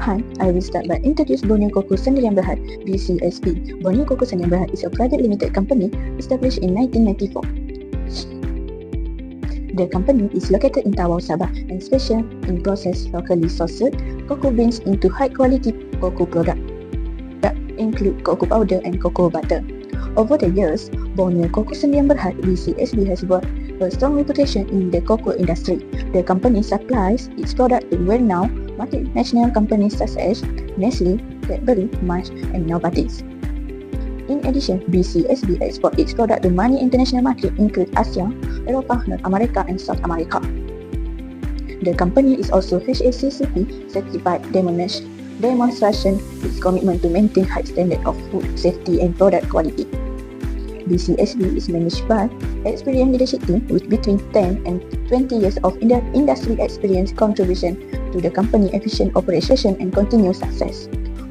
Hi, I will start by introduce Borneo Cocoa Sendirian Berhad, BCSB. Borneo Cocoa Sendirian Berhad is a private limited company established in 1994. The company is located in Tawau, Sabah and special in process locally sourced cocoa beans into high-quality cocoa products that include cocoa powder and cocoa butter. Over the years, Borneo Cocoa Sendirian Berhad (BCSB) has brought a strong reputation in the cocoa industry. The company supplies its product to well-known multinational companies such as Nestle, Cadbury, Mars, and Novartis. In addition, BCSB exports its product to many international markets including Asia, Europa, North America, and South America. The company is also HACCP certified demonstration its commitment to maintain high standard of food safety and product quality. BCSB is managed by experienced leadership team with between 10 and 20 years of industry experience contribution to the company efficient operation and continued success.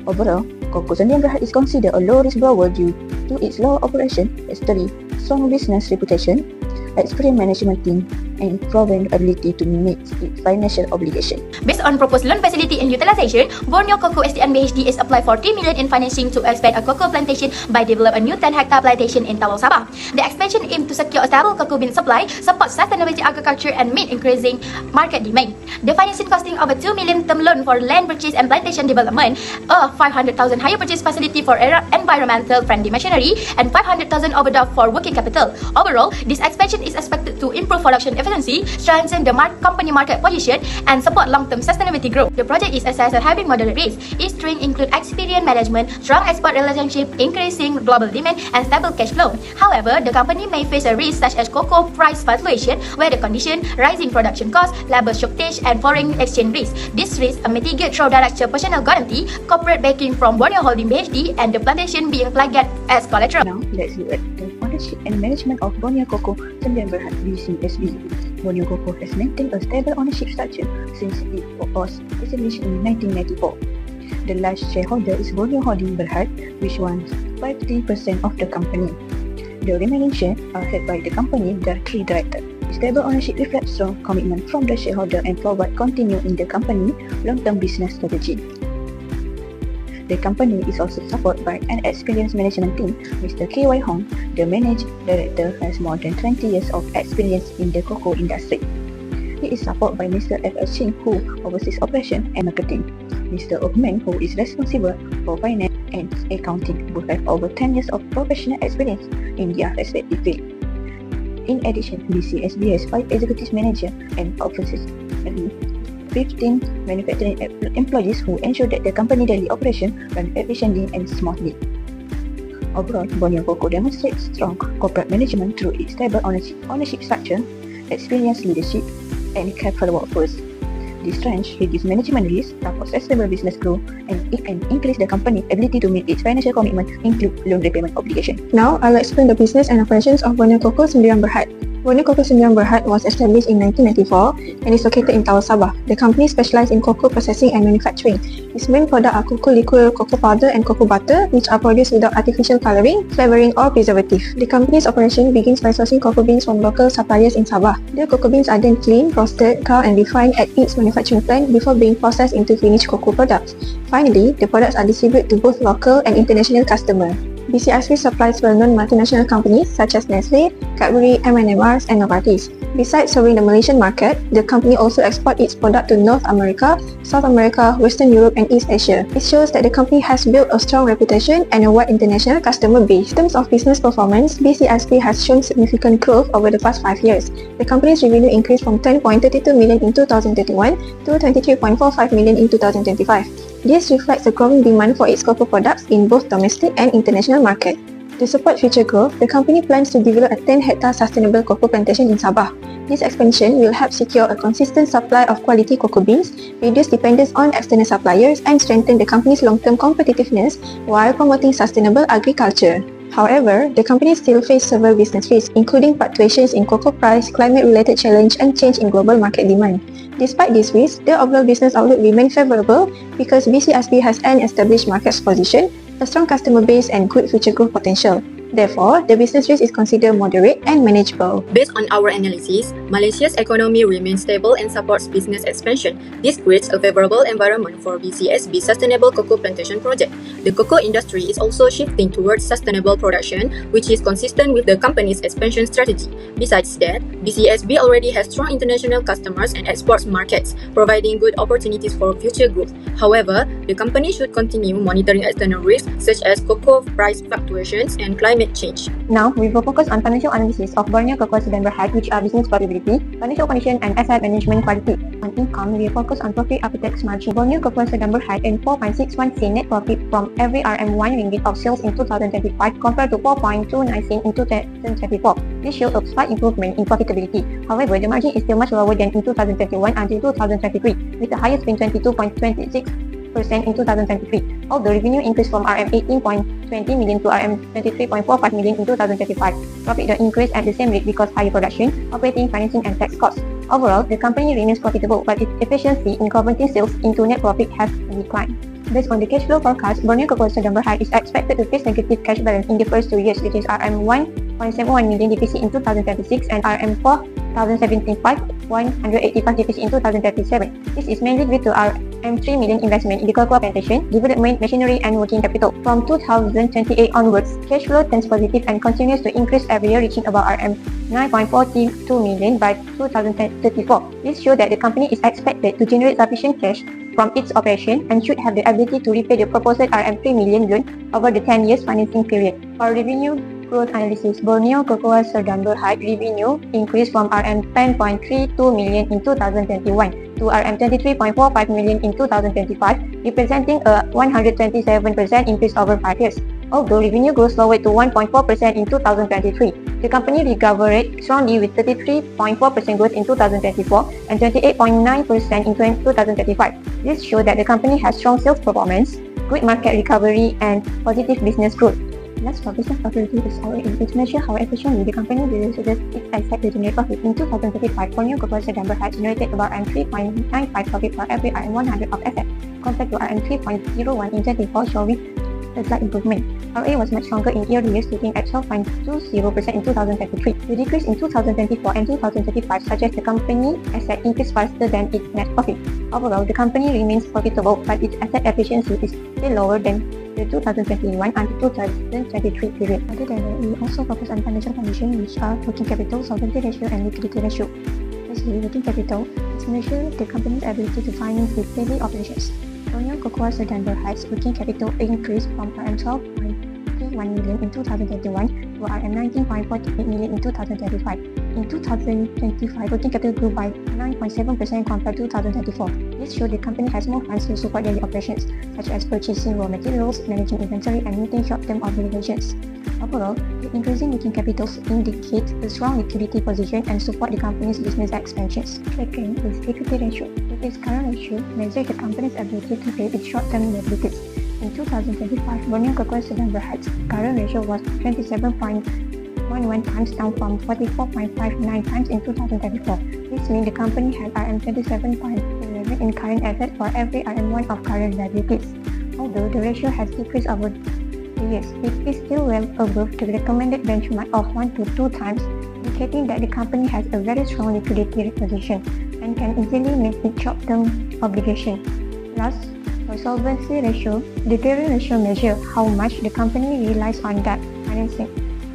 Overall, Cocoa Sendirian Berhad is considered a low-risk grower due to its low operation history, strong business reputation, experienced management team, and proven ability to meet its financial obligation. Based on proposed loan facility and utilization, Borneo Cocoa SDN BHD is applied for 3 million in financing to expand a cocoa plantation by develop a new 10-hectare plantation in Tawau, Sabah. The expansion aims to secure a stable cocoa bean supply, support sustainability agriculture, and meet increasing market demand. The financing costing over 2 million term loan for land purchase and plantation development, a 500,000 hire purchase facility for environmental friendly machinery, and 500,000 overdraft for working capital. Overall, this expansion is expected to improve production efficiency, strengthen the company market position, and support long-term sustainability growth. The project is assessed as having moderate risk. Its strengths include experience management, strong export relationship, increasing global demand, and stable cash flow. However, the company may face a risk such as cocoa price fluctuation, weather condition, rising production costs, labor shortage, and foreign exchange risk. This risk are mitigated through director personal guarantee, corporate backing from Borneo Holding BHD, and the plantation being flagged as collateral. Now, let's look at the ownership and management of Borneo Cocoa Sendirian Berhad (BCSB). Borneo Cocoa has maintained a stable ownership structure since it was established in 1994. The large shareholder is Borneo Holding Berhad, which owns 50% of the company. The remaining shares are held by the company, the three directors. Stable ownership reflects strong commitment from the shareholder and provide continue in the company long-term business strategy. The company is also supported by an experienced management team. Mr. K.Y. Hong, the managing director, has more than 20 years of experience in the cocoa industry. He is supported by Mr. F.L. Ching, who oversees operation and marketing. Mr. Othman, who is responsible for finance and accounting, who have over 10 years of professional experience in their respective field. In addition, BCSB has 5 executive managers and officers and 15 manufacturing employees who ensure that the company daily operation run efficiently and smoothly. Overall, Borneo Cocoa demonstrates strong corporate management through its stable ownership structure, experienced leadership, and capable workforce. This strength reduces management risk, supports sustainable business growth, and it can increase the company's ability to meet its financial commitment, include loan repayment obligation. Now, I'll explain the business and operations of Borneo Cocoa Sendirian Berhad. Borneo Cocoa Sendirian Berhad was established in 1994 and is located in Tawau, Sabah. The company specializes in cocoa processing and manufacturing. Its main products are cocoa liquor, cocoa powder, and cocoa butter, which are produced without artificial coloring, flavoring, or preservative. The company's operation begins by sourcing cocoa beans from local suppliers in Sabah. The cocoa beans are then cleaned, roasted, cured, and refined at its manufacturing plant before being processed into finished cocoa products. Finally, the products are distributed to both local and international customers. BCSB supplies well-known multinational companies such as Nestle, Cadbury, Mars, and Novartis. Besides serving the Malaysian market, the company also exports its product to North America, South America, Western Europe, and East Asia. It shows that the company has built a strong reputation and a wide international customer base. In terms of business performance, BCSB has shown significant growth over the past 5 years. The company's revenue increased from 10.32 million in 2021 to 23.45 million in 2025. This reflects the growing demand for its cocoa products in both domestic and international markets. To support future growth, the company plans to develop a 10-hectare sustainable cocoa plantation in Sabah. This expansion will help secure a consistent supply of quality cocoa beans, reduce dependence on external suppliers, and strengthen the company's long-term competitiveness while promoting sustainable agriculture. However, the company still faces several business risks, including fluctuations in cocoa price, climate-related challenge, and change in global market demand. Despite these risks, the overall business outlook remains favorable because BCSB has an established market position, a strong customer base, and good future growth potential. Therefore, the business risk is considered moderate and manageable. Based on our analysis, Malaysia's economy remains stable and supports business expansion. This creates a favorable environment for BCSB Sustainable Cocoa Plantation Project. The cocoa industry is also shifting towards sustainable production, which is consistent with the company's expansion strategy. Besides that, BCSB already has strong international customers and export markets, providing good opportunities for future growth. However, the company should continue monitoring external risks such as cocoa price fluctuations and climate change. Now, we will focus on financial analysis of Borneo Cocoa Sedang Berhad, which are business profitability, financial condition, and asset management quality. On income, we focus on profit after tax margin. Borneo Cocoa Sedang Berhad earned 4.61 sen net profit from every RM1 of sales in 2025 compared to 4.29 sen in 2024. This shows a slight improvement in profitability. However, the margin is still much lower than in 2021 until 2023, with the highest being 22.26% in 2023, although revenue increased from RM18.20 million to RM23.45 million in 2025. Profit don't increase at the same rate because higher production, operating, financing, and tax costs. Overall, the company remains profitable, but its efficiency in converting sales into net profit has declined. Based on the cash flow forecast, Borneo Cocoa Sedang Berhad is expected to face negative cash balance in the first 2 years, which is RM1.71 million deficit in 2036 and RM4,075,185 deficit in 2037. This is mainly due to RM3 million investment in the cocoa plantation, development, machinery, and working capital. From 2028 onwards, cash flow turns positive and continues to increase every year, reaching about RM9.42 million by 2034. This shows that the company is expected to generate sufficient cash from its operation and should have the ability to repay the proposed RM3 million loan over the 10 years financing period. For revenue growth analysis, Borneo Cocoa Sedang Berhad revenue increased from RM10.32 million in 2021 to RM23.45 million in 2025, representing a 127% increase over 5 years. Although revenue growth slowed to 1.4% in 2023, the company recovered strongly with 33.4% growth in 2024 and 28.9% in 2025. This shows that the company has strong sales performance, good market recovery, and positive business growth. Last for business profitability is our aim to measure how efficiently the company uses its asset to generate profit. In 2035, Borneo Cocoa Sedang Berhad generated about RM3.95 profit for every RM100 of asset, compared to RM3.01 in 2024, showing a slight improvement. ROA was much stronger in early years, sitting at 12.20% in 2023. The decrease in 2024 and 2035 suggests the company asset increased faster than its net profit. Overall, the company remains profitable, but its asset efficiency is still lower than the 2021 and 2023 period. Other than that, we also focus on financial condition, which are working capital, solvency ratio, and liquidity ratio. Firstly, working capital is measure the company's ability to finance its daily operations. Borneo Cocoa Sedang Berhad's working capital increased from RM12.31 million in 2021 to RM19.48 million in 2025. In 2025, working capital grew by 9.7% compared to 2024. This shows the company has more funds to support daily operations, such as purchasing raw materials, managing inventory, and meeting short-term obligations. Overall, the increasing working capital indicates a strong liquidity position and support the company's business expansions. Second is equity ratio. With its current ratio, measures the company's ability to pay its short-term liabilities. In 2025, Borneo Cocoa Sedang Berhad's current ratio was 27.11 times, down from 44.59 times in 2024. This means the company had RM27.11 in current assets for every RM1 of current liabilities. Although the ratio has decreased over the years, it is still well above the recommended benchmark of 1 to 2 times, indicating that the company has a very strong liquidity position and can easily meet its short-term obligation. Last, for solvency ratio, the gearing ratio measures how much the company relies on debt financing.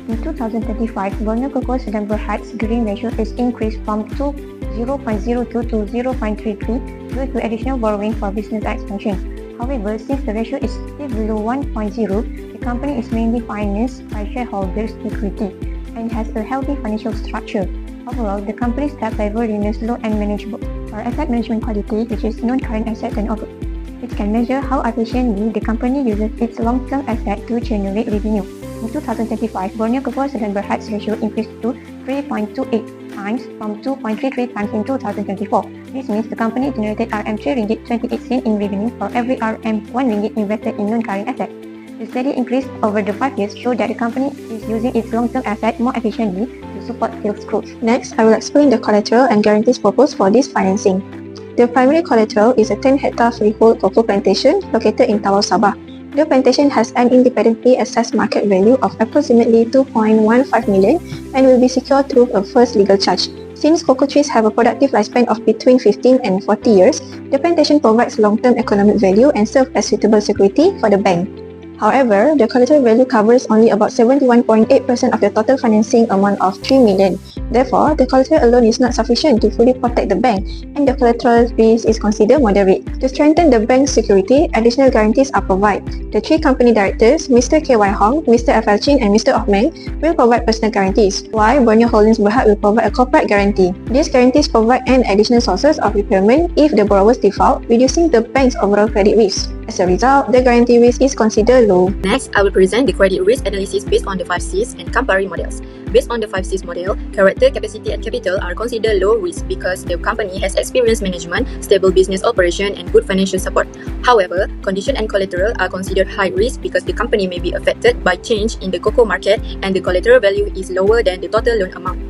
In 2025, Borneo Cocoa Sedang Berhad's gearing ratio is increased from 0.02 to 0.33 due to additional borrowing for business expansion. However, since the ratio is still below 1.0, the company is mainly financed by shareholders' equity and has a healthy financial structure. Overall, the company's debt level remains low and manageable. For asset management quality, which is non-current assets and over, it can measure how efficiently the company uses its long-term asset to generate revenue. In 2025, Borneo Cocoa Sedang Berhad's ratio increased to 3.28 times from 2.33 times in 2024. This means the company generated RM3.28 in revenue for every RM1 invested in non-current assets. The steady increase over the 5 years shows that the company is using its long-term asset more efficiently to support sales growth. Next, I will explain the collateral and guarantees proposed for this financing. The primary collateral is a 10-hectare freehold cocoa plantation located in Tawau, Sabah. The plantation has an independently assessed market value of approximately 2.15 million and will be secured through a first legal charge. Since cocoa trees have a productive lifespan of between 15 and 40 years, the plantation provides long-term economic value and serves as suitable security for the bank. However, the collateral value covers only about 71.8% of the total financing amount of 3 million. Therefore, the collateral alone is not sufficient to fully protect the bank, and the collateral risk is considered moderate. To strengthen the bank's security, additional guarantees are provided. The three company directors, Mr. K.Y. Hong, Mr. F.L. Chin, and Mr. Okmeng, will provide personal guarantees, while Borneo Holdings Berhad will provide a corporate guarantee. These guarantees provide an additional sources of repayment if the borrowers default, reducing the bank's overall credit risk. As a result, the guarantee risk is considered low. Next, I will present the credit risk analysis based on the 5 Cs and Campari models. Based on the 5 Cs model, character, capacity, and capital are considered low risk because the company has experienced management, stable business operation, and good financial support. However, condition and collateral are considered high risk because the company may be affected by change in the cocoa market and the collateral value is lower than the total loan amount.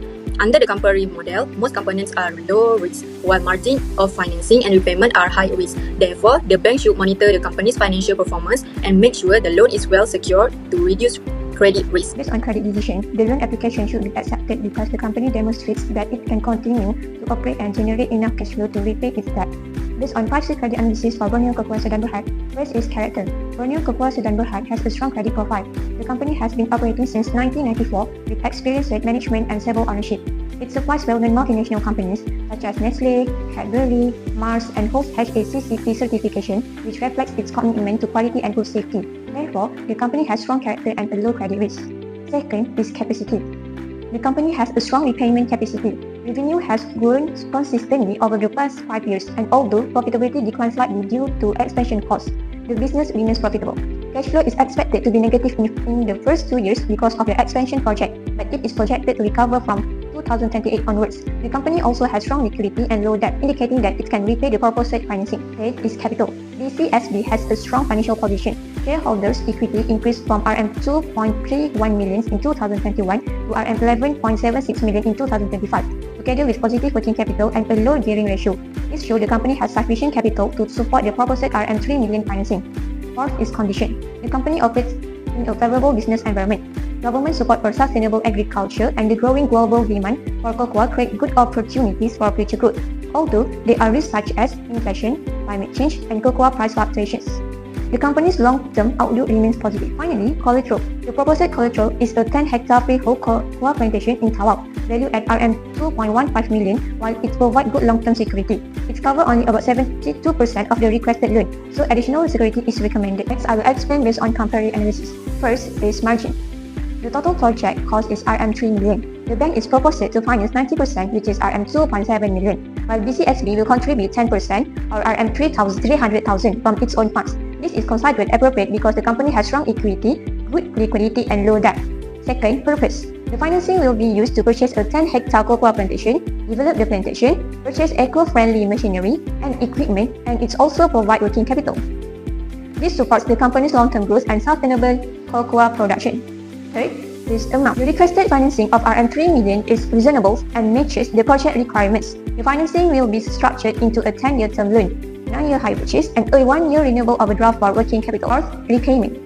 Under the Campari model, most components are low risk, while margin of financing and repayment are high risk. Therefore, the bank should monitor the company's financial performance and make sure the loan is well secured to reduce credit risk. Based on credit decision, the loan application should be accepted because the company demonstrates that it can continue to operate and generate enough cash flow to repay its debt. Based on 5 credit analysis for Borneo Cocoa Sedan Berhad, first is character. Borneo Cocoa Sedan Berhad has a strong credit profile. The company has been operating since 1994 with experienced management and stable ownership. It supplies well-known multinational companies such as Nestle, Cadbury, Mars, and holds HACCP certification, which reflects its commitment to quality and food safety. Therefore, the company has strong character and a low credit risk. Second is capacity. The company has a strong repayment capacity. Revenue has grown consistently over the past 5 years, and although profitability declines slightly due to expansion costs, the business remains profitable. Cash flow is expected to be negative in the first 2 years because of the expansion project, but it is projected to recover from 2028 onwards. The company also has strong liquidity and low debt, indicating that it can repay the proposed financing. Third is capital. BCSB has a strong financial position. Shareholders' equity increased from Rm 2.31 million in 2021 to Rm 11.76 million in 2025, together with positive working capital and a low gearing ratio. This shows the company has sufficient capital to support the proposed Rm 3 million financing. Fourth is condition. The company operates in a favorable business environment. Government support for sustainable agriculture and the growing global demand for cocoa create good opportunities for future growth, although there are risks such as inflation, climate change, and cocoa price fluctuations. The company's long-term outlook remains positive. Finally, collateral. The proposed collateral is a 10-hectare freehold cocoa plantation in Tawau, valued at Rm 2.15 million, while it provides good long-term security. It covers only about 72% of the requested loan, so additional security is recommended. Next, I will explain based on comparative analysis. First is margin. The total project cost is Rm 3 million. The bank is proposed to finance 90%, which is Rm 2.7 million, while BCSB will contribute 10% or Rm 300,000 from its own funds. This is considered appropriate because the company has strong equity, good liquidity, and low debt. Second, purpose. The financing will be used to purchase a 10-hectare cocoa plantation, develop the plantation, purchase eco-friendly machinery and equipment, and it also provides working capital. This supports the company's long-term growth and sustainable cocoa production. Third is amount. The requested financing of Rm 3 million is reasonable and matches the project requirements. The financing will be structured into a 10-year term loan, 9-year hire purchase, and a 1-year renewable overdraft for working capital. Fourth, repayment.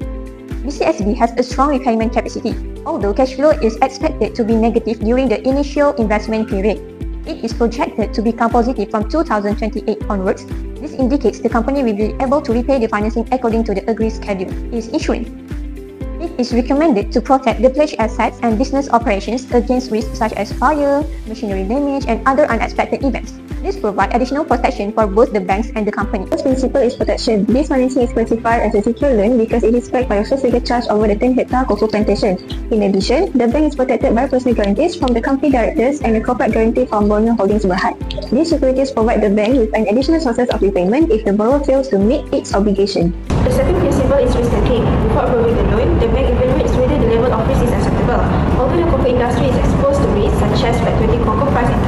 BCSB has a strong repayment capacity, although cash flow is expected to be negative during the initial investment period. It is projected to become positive from 2028 onwards. This indicates the company will be able to repay the financing according to the agreed schedule. Is insurance. It is recommended to protect the pledged assets and business operations against risks such as fire, machinery damage, and other unexpected events. This provides additional protection for both the banks and the company. First principle is protection. This financing is classified as a secure loan because it is backed by a first legal charge over the 10-hectare cocoa plantation. In addition, the bank is protected by personal guarantees from the company directors and a corporate guarantee from Borneo Holdings Berhad. These securities provide the bank with an additional sources of repayment if the borrower fails to meet its obligation. The second principle is risk taking. Before approving the loan, the bank evaluates whether the level of risk is acceptable. Although the cocoa industry is exposed to risks such as fluctuating cocoa price and